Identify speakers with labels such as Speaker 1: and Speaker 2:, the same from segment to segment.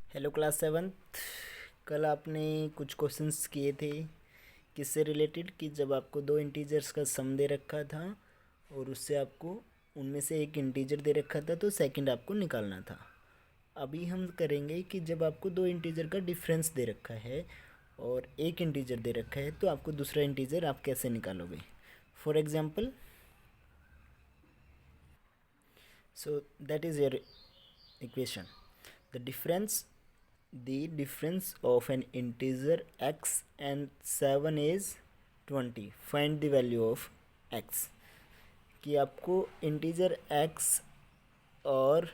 Speaker 1: Hello class seventh. कल आपने कुछ क्वेश्चंस किए थे किससे रिलेटेड कि जब आपको दो इंटीजर्स का सम दे रखा था और उससे आपको उनमें से एक इंटीजर दे रखा था तो सेकंड आपको निकालना था। अभी हम करेंगे कि जब आपको दो इंटीजर का डिफरेंस दे रखा है और एक इंटीजर दे रखा है तो आपको दूसरा इंटीजर आप कैसे निकालोगे। For example, so that is your equation. The difference of an integer x and 7 is 20. Find the value of x। कि आपको इंटीजर x और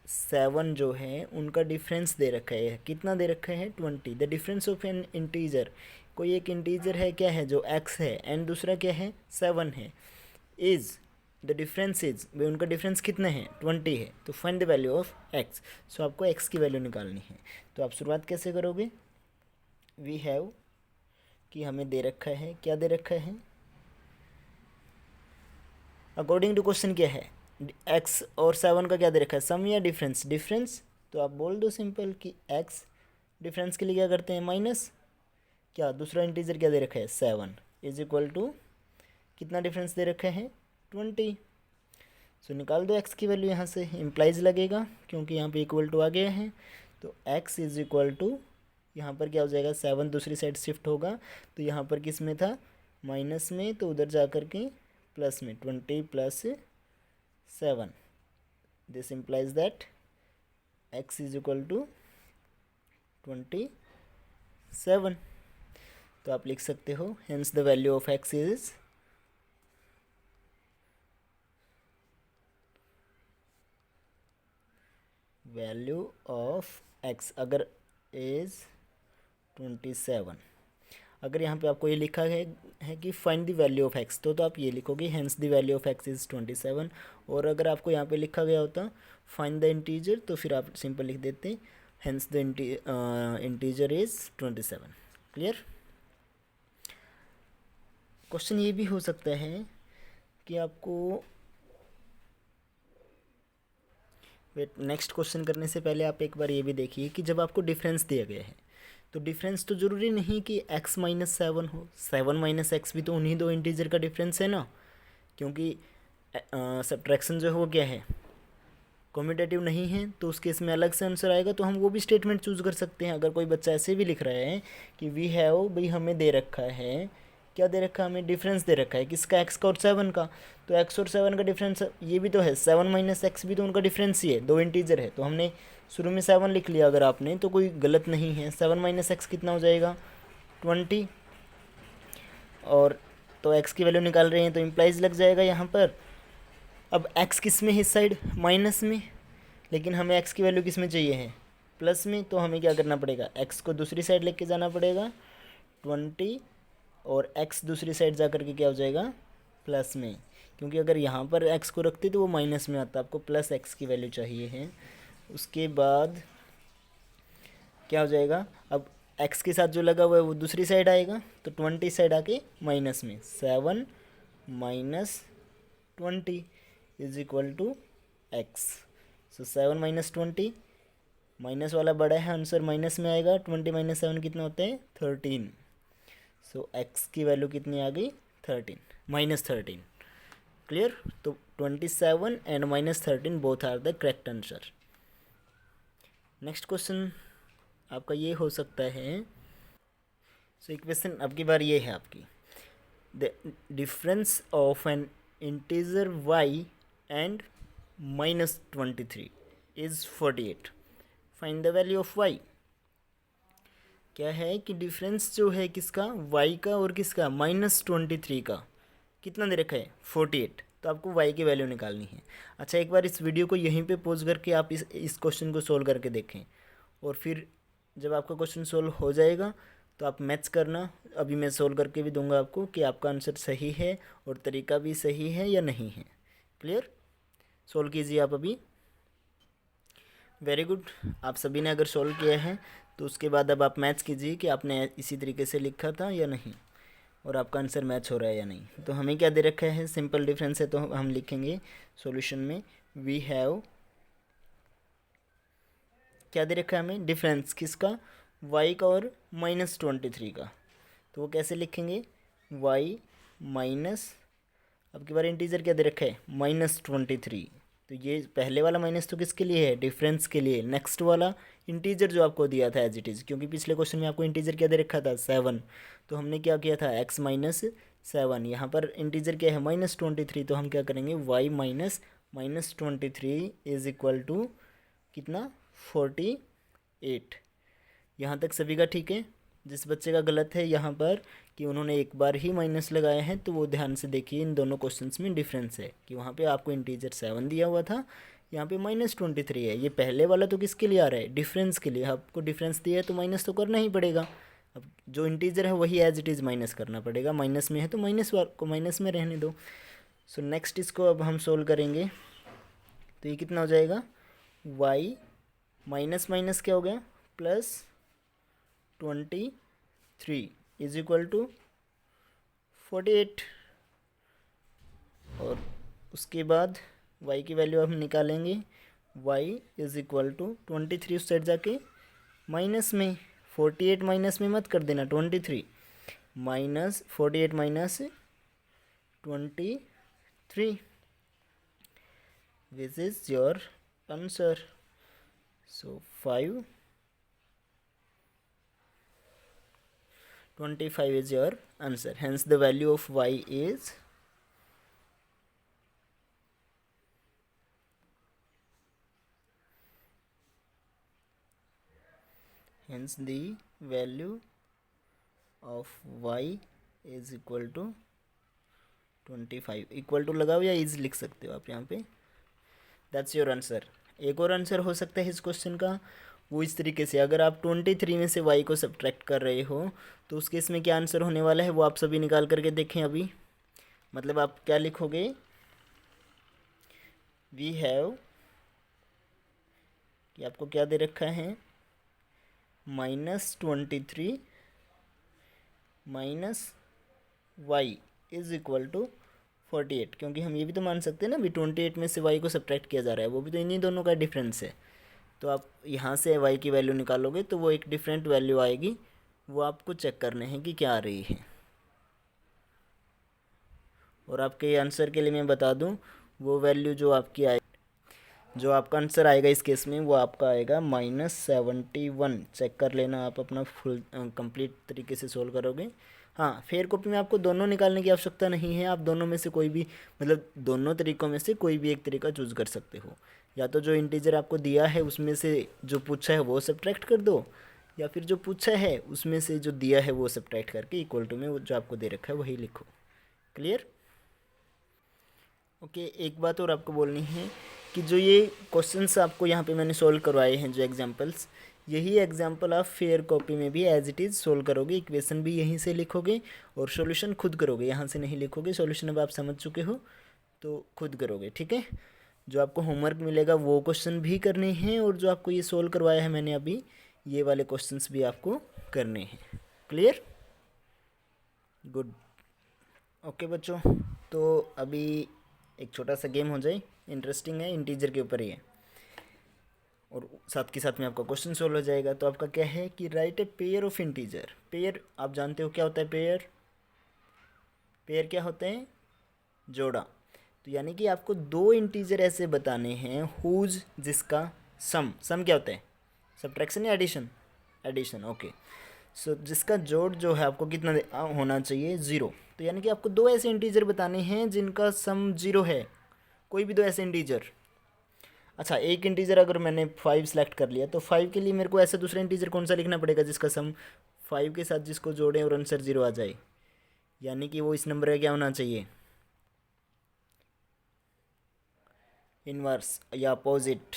Speaker 1: 7 जो है उनका डिफरेंस दे रखा है। कितना दे रखा है? 20। The difference of N integer, कोई एक इंटीजर है क्या है जो x है एंड दूसरा क्या है 7 है, इज़ द डिफरेंस इज, भाई उनका डिफरेंस कितना है 20 है। तो find the value of x। सो आपको x की वैल्यू निकालनी है। तो आप शुरुआत कैसे करोगे? वी हैव कि हमें दे रखा है, क्या दे रखा है अकॉर्डिंग टू क्वेश्चन क्या है, x और 7 का क्या दे रखा है, सम या डिफरेंस? डिफरेंस। तो आप बोल दो सिंपल कि x, डिफरेंस के लिए क्या करते हैं माइनस, क्या दूसरा इंटीजर क्या दे रखा है 7 इज इक्वल टू कितना डिफरेंस दे रखा है 20। सो निकाल दो x की वैल्यू यहाँ से, इम्प्लाइज लगेगा क्योंकि यहाँ पे इक्वल टू आ गया है। तो x इज इक्वल टू यहाँ पर क्या हो जाएगा, 7 दूसरी साइड शिफ्ट होगा तो यहाँ पर किस में था माइनस में, तो उधर जा कर के प्लस में 20 plus 7। This implies that x is equal to 27। तो आप लिख सकते हो hence the value of x is value of x अगर इज 27। अगर यहाँ पे आपको ये लिखा है कि find the value of x, तो आप ये लिखोगे hence the value of x is 27। और अगर आपको यहाँ पे लिखा गया होता फाइंड द इंटीजर, तो फिर आप सिंपल लिख देते hence the integer is 27। Clear? Question ये भी हो सकता है कि आपको वेट, नेक्स्ट क्वेश्चन करने से पहले आप एक बार ये भी देखिए कि जब आपको डिफरेंस दिया गया है तो डिफरेंस तो ज़रूरी नहीं कि x माइनस 7 हो, 7 माइनस एक्स भी तो उन्हीं दो इंटीजर का डिफरेंस है ना, क्योंकि सब्ट्रैक्शन जो है वो क्या है कॉम्यूटेटिव नहीं है, तो उस केस में अलग से आंसर आएगा। तो हम वो भी स्टेटमेंट चूज़ कर सकते हैं। अगर कोई बच्चा ऐसे भी लिख रहा है कि वी हैव, भाई हमें दे रखा है, क्या दे रखा है हमें, डिफरेंस दे रखा है किसका, एक्स का और 7 का। तो एक्स और 7 का डिफरेंस ये भी तो है, 7 माइनस एक्स भी तो उनका डिफरेंस ही है, दो इंटीजर है। तो हमने शुरू में 7 लिख लिया अगर आपने, तो कोई गलत नहीं है। 7 माइनस एक्स कितना हो जाएगा 20। और तो x की वैल्यू निकाल रहे हैं तो इम्प्लाइज लग जाएगा यहाँ पर। अब x किस में है, इस साइड माइनस में, लेकिन हमें x की वैल्यू किस में चाहिए है प्लस में। तो हमें क्या करना पड़ेगा, x को दूसरी साइड लेके जाना पड़ेगा 20, और x दूसरी साइड जा कर के क्या हो जाएगा प्लस में, क्योंकि अगर यहाँ पर x को रखते तो वो माइनस में आता। आपको प्लस x की वैल्यू चाहिए है। उसके बाद क्या हो जाएगा, अब x के साथ जो लगा हुआ है वो दूसरी साइड आएगा, तो 20 साइड आके माइनस में 7 minus 20 is equal to x। So 7 minus 20, minus वाला बड़ा है आंसर माइनस में आएगा। 20 माइनस 7 कितना होता है 13। सो x की वैल्यू कितनी आ गई 13, माइनस 13। क्लियर? तो 27 and minus 13 both are the correct answer. Next question आपका ये हो सकता है। सो इक्वेशन अब की बार ये है आपकी, the difference of N integer y and minus 23 is 48। Find the value of y। क्या है कि डिफरेंस जो है किसका, y का और किसका माइनस 23 का, कितना दे रखा है 48। तो आपको y की वैल्यू निकालनी है। अच्छा, एक बार इस वीडियो को यहीं पे पॉज करके आप इस क्वेश्चन को सोल्व करके देखें, और फिर जब आपका क्वेश्चन सोल्व हो जाएगा तो आप मैथ्स करना। अभी मैं सोल्व करके भी दूंगा आपको कि आपका आंसर सही है और तरीका भी सही है या नहीं है। क्लियर? सोल्व कीजिए आप अभी। वेरी गुड, आप सभी ने अगर सोल्व किया है तो उसके बाद अब आप मैच कीजिए कि आपने इसी तरीके से लिखा था या नहीं, और आपका आंसर मैच हो रहा है या नहीं। तो हमें क्या दे रखा है, सिंपल डिफरेंस है तो हम लिखेंगे सॉल्यूशन में वी हैव क्या दे रखा है हमें, डिफरेंस किसका, y का और -23 का। तो वो कैसे लिखेंगे, y माइनस, अब की बार इंटीजर क्या दे रखा है, -23। तो ये पहले वाला माइनस तो किसके लिए है, डिफरेंस के लिए। नेक्स्ट वाला इंटीजर जो आपको दिया था एज इट इज़, क्योंकि पिछले क्वेश्चन में आपको इंटीजर क्या दे रखा था, 7। तो हमने क्या किया था, x-7, यहाँ पर इंटीजर क्या है, -23। तो हम क्या करेंगे, y minus -23 is equal to कितना, 48। यहाँ तक सभी का ठीक है। जिस बच्चे का गलत है यहाँ पर कि उन्होंने एक बार ही माइनस लगाया है, तो वो ध्यान से देखिए, इन दोनों क्वेश्चंस में डिफरेंस है कि वहाँ पे आपको इंटीजर 7 दिया हुआ था, यहाँ पे -23 है। ये पहले वाला तो किसके लिए आ रहा है, डिफरेंस के लिए। आपको डिफरेंस दिया है तो माइनस तो करना ही पड़ेगा। अब जो इंटीजर है वही एज इट इज़ माइनस करना पड़ेगा, माइनस में है तो माइनस को माइनस में रहने दो। सो नेक्स्ट इसको अब हम सोल्व करेंगे, तो ये कितना हो जाएगा, y माइनस माइनस क्या हो गया, +23 इज इक्वल टू 48। और उसके बाद y की वैल्यू हम निकालेंगे, y इज इक्वल टू 23 उस साइड जाके माइनस में, 48 माइनस में मत कर देना, 23 minus 48 minus 23, this is your answer. So 525 is your answer. Hence the value of y is equal to 25। Equal to लगाओ या इज लिख सकते हो आप यहाँ पे, दैट्स योर आंसर। एक और आंसर हो सकता है इस क्वेश्चन का, वो इस तरीके से, अगर आप 23 में से y को सब्ट्रैक्ट कर रहे हो तो उस केस में क्या आंसर होने वाला है वो आप सभी निकाल करके देखें अभी। मतलब आप क्या लिखोगे, वी हैव, कि आपको क्या दे रखा है, -23 minus y is equal to 48। क्योंकि हम ये भी तो मान सकते हैं ना, भी 28 में से y को सब्ट्रैक्ट किया जा रहा है, वो भी तो इन्हीं दोनों का डिफरेंस है। तो आप यहाँ से y की वैल्यू निकालोगे तो वो एक डिफरेंट वैल्यू आएगी, वो आपको चेक करने हैं कि क्या आ रही है। और आपके आंसर के लिए मैं बता दूं, वो वैल्यू जो आपकी आए, जो आपका आंसर आएगा इस केस में, वो आपका आएगा -71। चेक कर लेना आप अपना फुल कंप्लीट तरीके से सोल्व करोगे। हाँ, फेयर कॉपी में आपको दोनों निकालने की आवश्यकता नहीं है, आप दोनों में से कोई भी, मतलब दोनों तरीक़ों में से कोई भी एक तरीका चूज़ कर सकते हो। या तो जो इंटीजर आपको दिया है उसमें से जो पूछा है वो सब्ट्रैक्ट कर दो, या फिर जो पूछा है उसमें से जो दिया है वो सब्ट्रैक्ट करके इक्वल टू में वो जो आपको दे रखा है वही लिखो। क्लियर? ओके, एक बात और आपको बोलनी है कि जो ये क्वेश्चंस आपको यहाँ पे मैंने सोल्व करवाए हैं, जो एग्जांपल्स, यही एग्जांपल आप फेयर कॉपी में भी एज इट इज़ सोल्व करोगे, इक्वेशन भी यहीं से लिखोगे और सॉल्यूशन खुद करोगे, यहाँ से नहीं लिखोगे। सॉल्यूशन अब आप समझ चुके हो तो खुद करोगे, ठीक है। जो आपको होमवर्क मिलेगा वो क्वेश्चन भी करने हैं, और जो आपको ये सोल्व करवाया है मैंने अभी, ये वाले क्वेश्चंस भी आपको करने हैं। क्लियर? गुड। ओके बच्चों, तो अभी एक छोटा सा गेम हो जाए, इंटरेस्टिंग है, इंटीजर के ऊपर ही है, और साथ के साथ में आपका क्वेश्चन सोल्व हो जाएगा। तो आपका क्या है कि right a pair of integer. Pair आप जानते हो क्या होता है, पेयर, पेयर क्या होते हैं, जोड़ा। तो यानी कि आपको दो इंटीजर ऐसे बताने हैं हुज, जिसका सम क्या होता है, सब्ट्रैक्शन या एडिशन, एडिशन, ओके। सो जिसका जोड़ जो है आपको कितना होना चाहिए, 0। तो यानी कि आपको दो ऐसे इंटीजर बताने हैं जिनका सम 0 है, कोई भी दो ऐसे इंटीजर। अच्छा, एक इंटीजर अगर मैंने 5 सेलेक्ट कर लिया, तो 5 के लिए मेरे को ऐसा दूसरा इंटीजर कौन सा लिखना पड़ेगा जिसका सम 5 के साथ जिसको जोड़ें और आंसर 0 आ जाए। यानी कि वो इस नंबर का क्या होना चाहिए, इनवर्स या अपोजिट।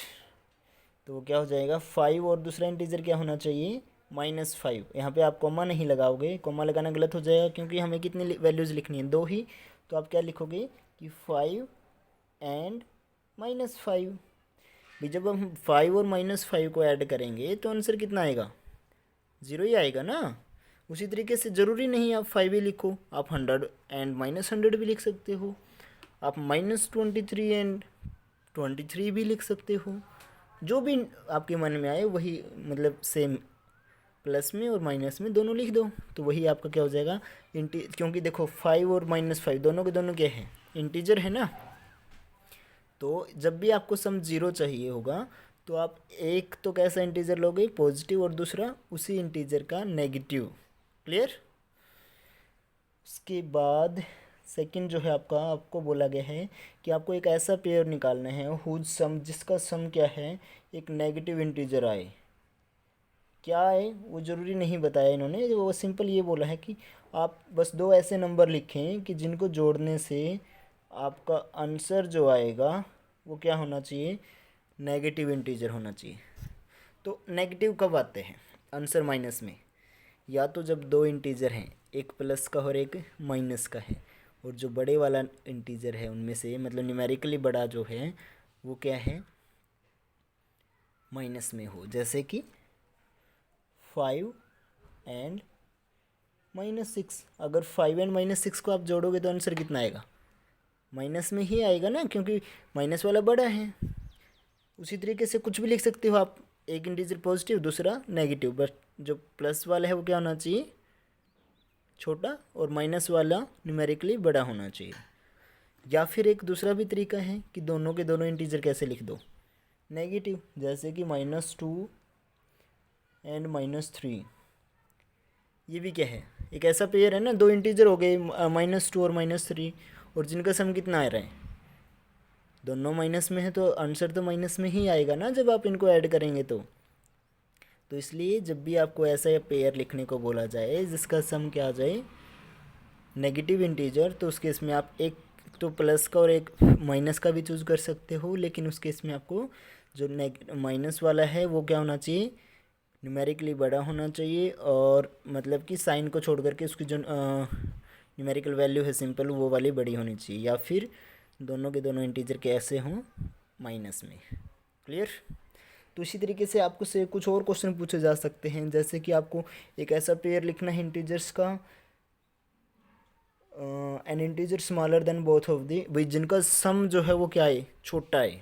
Speaker 1: तो वो क्या हो जाएगा, 5 और दूसरा इंटीजर क्या होना चाहिए, -5। यहाँ पे आप कॉमा नहीं लगाओगे, कॉमा लगाना गलत हो जाएगा, क्योंकि हमें कितनी वैल्यूज़ लिखनी है, 2 ही। तो आप क्या लिखोगे कि 5 एंड -5। भी जब हम 5 और -5 को ऐड करेंगे तो आंसर कितना आएगा, 0 ही आएगा ना। उसी तरीके से ज़रूरी नहीं आप 5 ही लिखो, आप 100 एंड -100 भी लिख सकते हो, आप -23 एंड 23 भी लिख सकते हो। जो भी आपके मन में आए वही मतलब सेम प्लस में और माइनस में दोनों लिख दो, तो वही आपका क्या हो जाएगा क्योंकि देखो 5 और -5 दोनों के दोनों क्या है, इंटीजर है ना। तो जब भी आपको सम जीरो चाहिए होगा तो आप एक तो कैसा इंटीजर लोगे पॉजिटिव और दूसरा उसी इंटीजर का नेगेटिव। क्लियर। उसके बाद सेकंड जो है आपका, आपको बोला गया है कि आपको एक ऐसा पेयर निकालना है हुज सम, जिसका सम क्या है, एक नेगेटिव इंटीजर आए। क्या है वो ज़रूरी नहीं बताया इन्होंने, वो सिंपल ये बोला है कि आप बस दो ऐसे नंबर लिखें कि जिनको जोड़ने से आपका आंसर जो आएगा वो क्या होना चाहिए, नेगेटिव इंटीजर होना चाहिए। तो नेगेटिव कब आते हैं आंसर माइनस में, या तो जब दो इंटीजर हैं, एक प्लस का और एक माइनस का है, और जो बड़े वाला इंटीजर है उनमें से मतलब न्यूमेरिकली बड़ा जो है वो क्या है, माइनस में हो। जैसे कि 5 एंड -6, अगर 5 एंड -6 को आप जोड़ोगे तो आंसर कितना आएगा, माइनस में ही आएगा ना, क्योंकि माइनस वाला बड़ा है। उसी तरीके से कुछ भी लिख सकते हो आप, एक इंटीजर पॉजिटिव दूसरा नेगेटिव, बट जो प्लस वाला है वो क्या होना चाहिए, छोटा, और माइनस वाला न्यूमेरिकली बड़ा होना चाहिए। या फिर एक दूसरा भी तरीका है कि दोनों के दोनों इंटीजर कैसे लिख दो, नेगेटिव, जैसे कि -2 एंड -3। ये भी क्या है, एक ऐसा पेयर है ना, दो इंटीजर हो गए -2 और -3, और जिनका सम कितना आ रहा है, दोनों माइनस में है, तो आंसर तो माइनस में ही आएगा ना जब आप इनको ऐड करेंगे तो इसलिए जब भी आपको ऐसा पेयर लिखने को बोला जाए जिसका सम क्या आ जाए, नेगेटिव इंटीजर, तो उस केस में आप एक तो प्लस का और एक माइनस का भी चूज़ कर सकते हो, लेकिन उस केस में आपको जो माइनस वाला है वो क्या होना चाहिए, न्यूमेरिकली बड़ा होना चाहिए, और मतलब कि साइन को छोड़ करके उसकी जो न्यूमेरिकल वैल्यू है सिंपल वो वाली बड़ी होनी चाहिए, या फिर दोनों के दोनों इंटीजर कैसे हों, माइनस में। क्लियर। तो इसी तरीके से आपको से कुछ और क्वेश्चन पूछे जा सकते हैं, जैसे कि आपको एक ऐसा पेयर लिखना है इंटीजर्स का, N integer smaller than both of the, भाई जिनका सम जो है वो क्या है, छोटा है।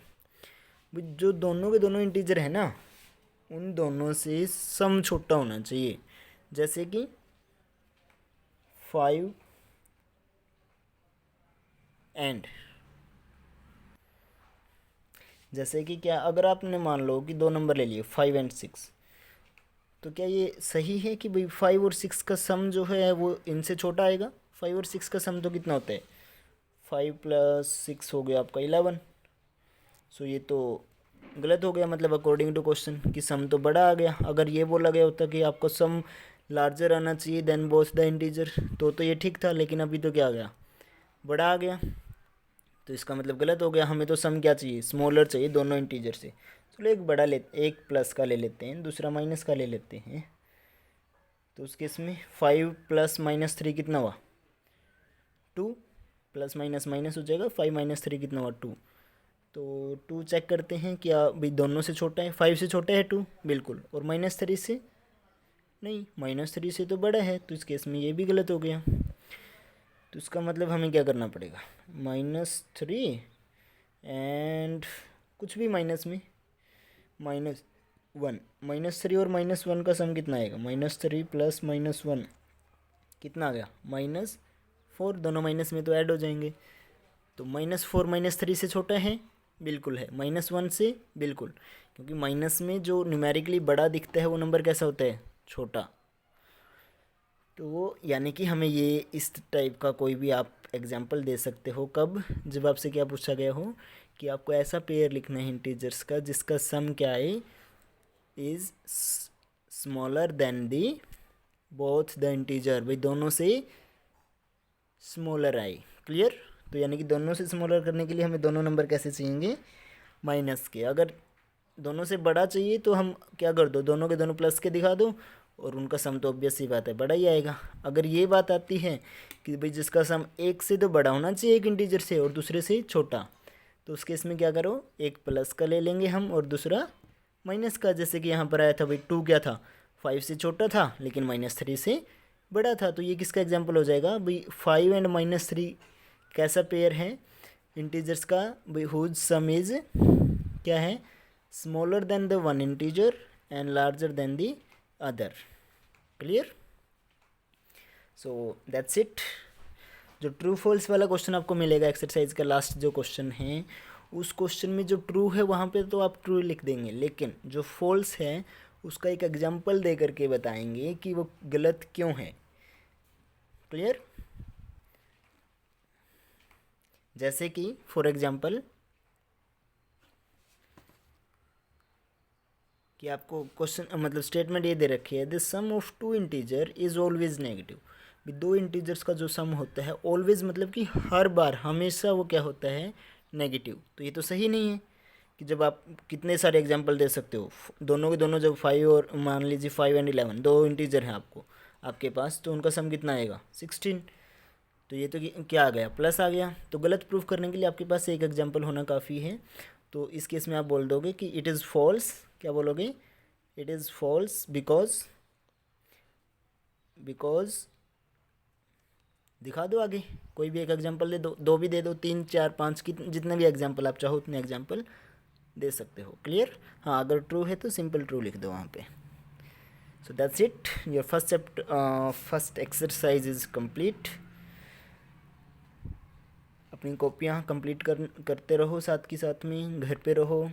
Speaker 1: भाई जो दोनों के दोनों इंटीजर है ना उन दोनों से सम छोटा होना चाहिए, जैसे कि 5 एंड, जैसे कि क्या, अगर आपने मान लो कि दो नंबर ले लिए 5 एंड 6, तो क्या ये सही है कि भाई 5 और 6 का सम जो है वो इनसे छोटा आएगा। 5 और 6 का सम तो कितना होता है, 5 + 6 हो गया आपका 11। सो ये तो गलत हो गया, मतलब अकॉर्डिंग टू क्वेश्चन कि सम तो बड़ा आ गया। अगर ये बोला गया होता कि आपको सम लार्जर आना चाहिए देन बोथ द इंटीजर, तो ये ठीक था, लेकिन अभी तो क्या आ गया, बड़ा आ गया, तो इसका मतलब गलत हो गया। हमें तो सम क्या चाहिए, स्मॉलर चाहिए दोनों इंटीजर से। चलो एक बड़ा एक प्लस का ले लेते हैं, दूसरा माइनस का ले लेते हैं। तो उस केस में 5 + -3 कितना हुआ, 2, प्लस माइनस माइनस हो जाएगा, 5 - 3 कितना हुआ, 2। तो 2 चेक करते हैं क्या भाई दोनों से छोटा है, 5 से छोटा है 2 बिल्कुल, और -3 से नहीं, -3 से तो बड़ा है, तो इस केस में ये भी गलत हो गया। तो इसका मतलब हमें क्या करना पड़ेगा, -3 एंड कुछ भी माइनस में -1, -3 और -1 का सम कितना आएगा, -3 + -1 कितना आ गया, -4, दोनों माइनस में तो ऐड हो जाएंगे। तो -4 -3 से छोटा है, बिल्कुल है, -1 से बिल्कुल, क्योंकि माइनस में जो न्यूमेरिकली बड़ा दिखता है वो नंबर कैसा होता है, छोटा। तो वो यानी कि हमें ये इस टाइप का कोई भी आप एग्जांपल दे सकते हो, कब, जब आपसे क्या पूछा गया हो कि आपको ऐसा पेयर लिखना है इंटीजर्स का जिसका सम क्या है, is smaller than the both the integer, भाई दोनों से स्मॉलर आए। क्लियर। तो यानी कि दोनों से स्मॉलर करने के लिए हमें दोनों नंबर कैसे चाहिए, माइनस के। अगर दोनों से बड़ा चाहिए तो हम क्या कर दो, दोनों के दोनों प्लस के दिखा दो, और उनका सम तो ऑब्वियस सी बात है बड़ा ही आएगा। अगर ये बात आती है कि भाई जिसका सम एक से तो बड़ा होना चाहिए एक इंटीजर से और दूसरे से छोटा, तो उस केस में क्या करो, एक प्लस का ले लेंगे हम और दूसरा माइनस का। जैसे कि यहाँ पर आया था भाई 2 क्या था, 5 से छोटा था लेकिन -3 से बड़ा था, तो ये किसका एग्जाम्पल हो जाएगा भाई, 5 एंड -3 कैसा पेयर है इंटीजर्स का भाई, हुज सम इज़ क्या है, smaller than the one integer and larger than the other. Clear? So that's it. जो ट्रू फॉल्स वाला क्वेश्चन आपको मिलेगा एक्सरसाइज का लास्ट जो क्वेश्चन है, उस क्वेश्चन में जो ट्रू है वहाँ पे तो आप ट्रू लिख देंगे, लेकिन जो फॉल्स है उसका एक एग्जाम्पल दे करके बताएंगे कि वो गलत क्यों है। क्लियर? जैसे कि फॉर एग्जाम्पल कि आपको क्वेश्चन मतलब स्टेटमेंट ये दे रखी है, the sum of two integer is always negative. भी दो इंटीजर्स का जो सम होता है, ऑलवेज मतलब कि हर बार हमेशा वो क्या होता है, नेगेटिव। तो ये तो सही नहीं है कि जब आप कितने सारे एग्जांपल दे सकते हो, दोनों के दोनों जब 5 और मान लीजिए 5 एंड 11 दो इंटीजर हैं आपके पास, तो उनका सम कितना आएगा 16। तो ये तो क्या आ गया, प्लस आ गया। तो गलत प्रूफ करने के लिए आपके पास एक एग्जाम्पल होना काफ़ी है। तो इस केस में आप बोल दोगे कि इट इज़ फॉल्स। क्या बोलोगे? इट इज़ फॉल्स बिकॉज दिखा दो आगे, कोई भी एक एग्जांपल दे दो, दो भी दे दो, 3 4 5 की जितने भी एग्जांपल आप चाहो उतने एग्जांपल दे सकते हो। क्लियर? हाँ, अगर ट्रू है तो सिंपल ट्रू लिख दो वहाँ पे। So that's it, your first exercise is complete. अपनी कॉपियाँ कंप्लीट करते रहो, साथ के साथ में घर पे रहो,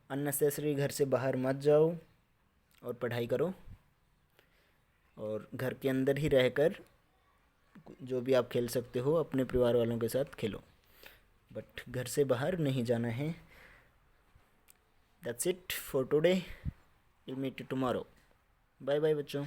Speaker 1: अननेसेसरी घर से बाहर मत जाओ और पढ़ाई करो, और घर के अंदर ही रहकर जो भी आप खेल सकते हो अपने परिवार वालों के साथ खेलो, बट घर से बाहर नहीं जाना है। That's it for today, will meet you tomorrow. Bye bye बच्चों।